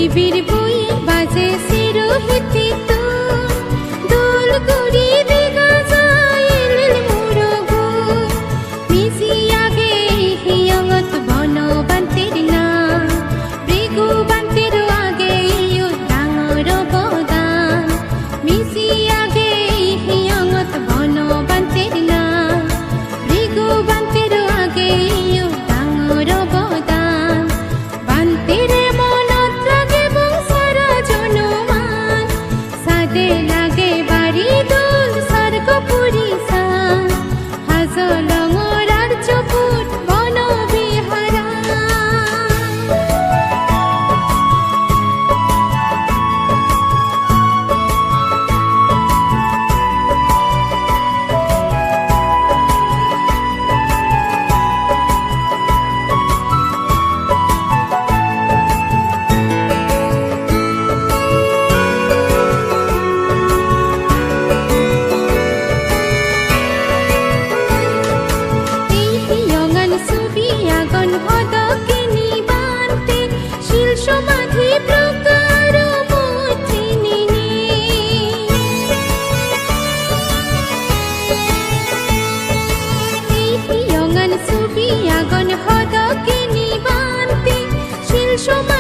পৃথিবীর বই বাজে সিরোহিতি তো দোল করি দেখা যায় মুরগো মিজি আগে হিয়ত বনবান্তের না মৃগু বান্তের আগে ডাঙর বদান মিজি আগে হিয়ত বনবান্তের না মৃগু বান্তের আগে ডাঙর বদান বান্তের লাগে বাড়ি দোল স্বর্গপুরী সান হাজলঙর আর চকুট বন বিহারা আগুন হদকে নিবান্তে শিল সমাধি প্রকার মুঠিনি এই পিয়ঙ্গন সুবি আগুন হদকে নিবান্তে শিল সমাধি